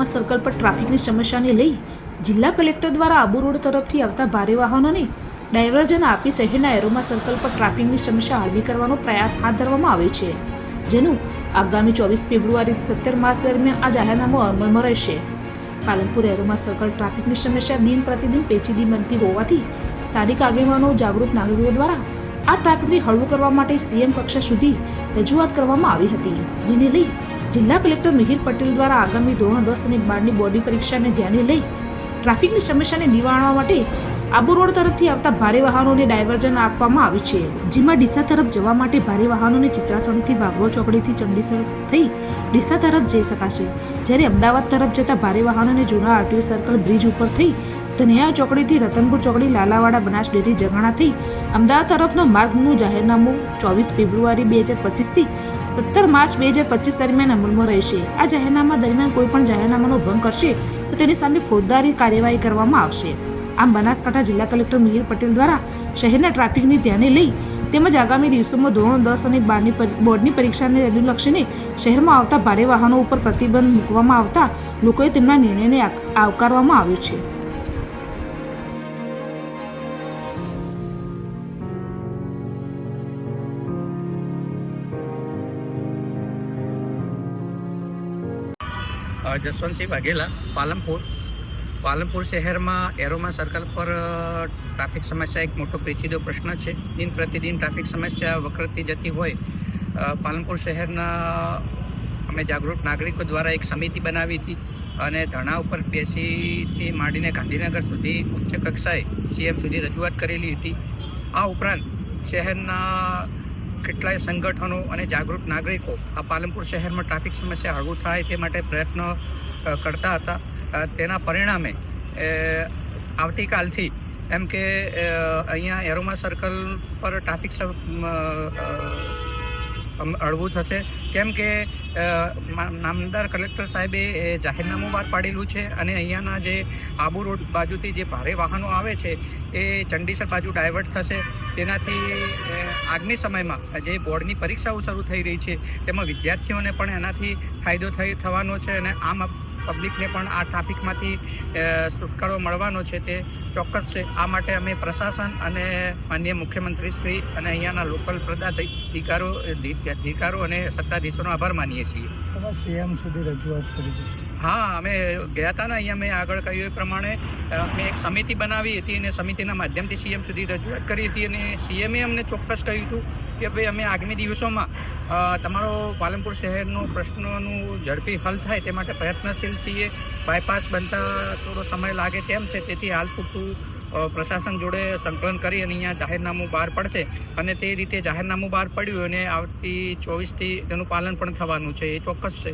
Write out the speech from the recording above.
Aroma circle પર ટ્રાફિકની સમસ્યાને લઈ જિલ્લા કલેક્ટર દ્વારા આબુ રોડ તરફથી આવતા ભારે વાહનોને ડાયવર્ઝન આપી શહેરના એરોમા સર્કલ પર ટ્રાફિકની સમસ્યા હળવી કરવાનો પ્રયાસ હાથ ધરવામાં આવ્યો છે, જેનું આગામી 24 ફેબ્રુઆરીથી 17 માર્ચ દરમિયાન આ જાહેરનામું અમલમાં રહેશે. પાલનપુર એરોમા સર્કલ ટ્રાફિકની સમસ્યા દિન પ્રતિદિન પેચીદી બનતી હોવાથી સ્થાનિક આગેવાનો જાગૃત નાગરિકો દ્વારા આ ટ્રાફિકને હળવું કરવા માટે સીએમ કક્ષા સુધી રજૂઆત કરવામાં આવી હતી, જેને લઈ જિલ્લા કલેક્ટર મિહિર પટેલ દ્વારા આગામી ધોરણ 10 અને 12ની બોર્ડની પરીક્ષાને ધ્યાને લઈ ટ્રાફિકની સમસ્યાને નિવારવા માટે આબુ રોડ તરફથી આવતા ભારે વાહનોને ડાયવર્ઝન આપવામાં આવ્યું છે, જેમાં ડીસા તરફ જવા માટે ભારે વાહનોને ચિત્રાસણીથી વાઘોળ ચોકડીથી ચંડીસર થઈ ડીસા તરફ જઈ શકાશે, જ્યારે અમદાવાદ તરફ જતા ભારે વાહનોને જૂના આરટીઓ સર્કલ બ્રિજ ઉપર થઈ ધનિયા ચોકડીથી રતનપુર ચોકડી લાલાવાડા બનાસ ડેરી જગાણા થઈ અમદાવાદ તરફનો માર્ગનું જાહેરનામું 24 ફેબ્રુઆરી 2025થી 17 માર્ચ 2025 દરમિયાન અમલમાં રહેશે. આ જાહેરનામા દરમિયાન કોઈપણ જાહેરનામાનો ભંગ કરશે તો તેની સામે ફોજદારી કાર્યવાહી કરવામાં આવશે. આમ બનાસકાંઠા જિલ્લા કલેક્ટર મિહિર પટેલ દ્વારા શહેરના ટ્રાફિકને ધ્યાને લઈ તેમજ આગામી દિવસોમાં ધોરણ 10 અને 12ની બોર્ડની પરીક્ષાને અનુલક્ષીને શહેરમાં આવતા ભારે વાહનો ઉપર પ્રતિબંધ મૂકવામાં આવતા લોકોએ તેમના નિર્ણયને આવકારવામાં આવ્યો છે. જસવંતસિંહ વાઘેલા, પાલનપુર શહેરમાં એરોમા સર્કલ પર ટ્રાફિક સમસ્યા એક મોટો પેચીદો પ્રશ્ન છે. દિન પ્રતિદિન ટ્રાફિક સમસ્યા વકરતી જતી હોય પાલનપુર શહેરના અમે જાગૃત નાગરિકો દ્વારા એક સમિતિ બનાવી હતી અને ધરણા ઉપર બેસીથી માંડીને ગાંધીનગર સુધી ઉચ્ચ કક્ષાએ સીએમ સુધી રજૂઆત કરેલી હતી. આ ઉપરાંત શહેરના કેટલાય સંગઠનો અને જાગૃત નાગરિકો આ પાલનપુર શહેરમાં ટ્રાફિક સમસ્યા હળવું થાય તે માટે પ્રયત્નો કરતા હતા. તેના પરિણામે આવતીકાલથી એમ કે અહીંયા એરોમા સર્કલ પર ટ્રાફિક હળવું થશે, કેમ કે નામદાર કલેક્ટર સાહેબે જાહેરનામું બહાર પાડેલું છે અને અહીંયાના જે આબુ રોડ બાજુથી જે ભારે વાહનો આવે છે એ ચંડીસર બાજુ ડાયવર્ટ થશે. તેનાથી આગામી સમયમાં જે બોર્ડની પરીક્ષાઓ શરૂ થઈ રહી છે તેમાં વિદ્યાર્થીઓને પણ એનાથી ફાયદો થવાનો છે અને આમ પબ્લિકને પણ આ ટ્રાફિકમાંથી છુટકારો મળવાનો છે તે ચોક્કસ છે. આ માટે અમે પ્રશાસન અને માનનીય મુખ્યમંત્રી શ્રી અને અહીંયાના લોકલ પદાધિકારો અને સત્તાધીશોનો આભાર માનીએ છીએ. સીએમ સુધી રજૂઆત કરી છે? હા, અમે ગયા હતા ને, અહીંયા મેં આગળ કહ્યું એ પ્રમાણે મેં એક સમિતિ બનાવી હતી અને સમિતિના માધ્યમથી સીએમ સુધી રજૂઆત કરી હતી અને સીએમએ અમને ચોક્કસ કહ્યું હતું કે ભાઈ અમે આગામી દિવસોમાં તમારો પાલનપુર શહેરનો પ્રશ્નોનું ઝડપી હલ થાય તે માટે પ્રયત્નશીલ છીએ. બાયપાસ બનતા થોડો સમય લાગે તેમ છે, તેથી હાલ પૂરતું પ્રશાસન જોડે સંકલન કરી અને અહીંયા જાહેરનામું બહાર પડશે અને તે રીતે જાહેરનામું બહાર પડ્યું અને આવતી 24થી તેનું પાલન પણ થવાનું છે, એ ચોક્કસ છે.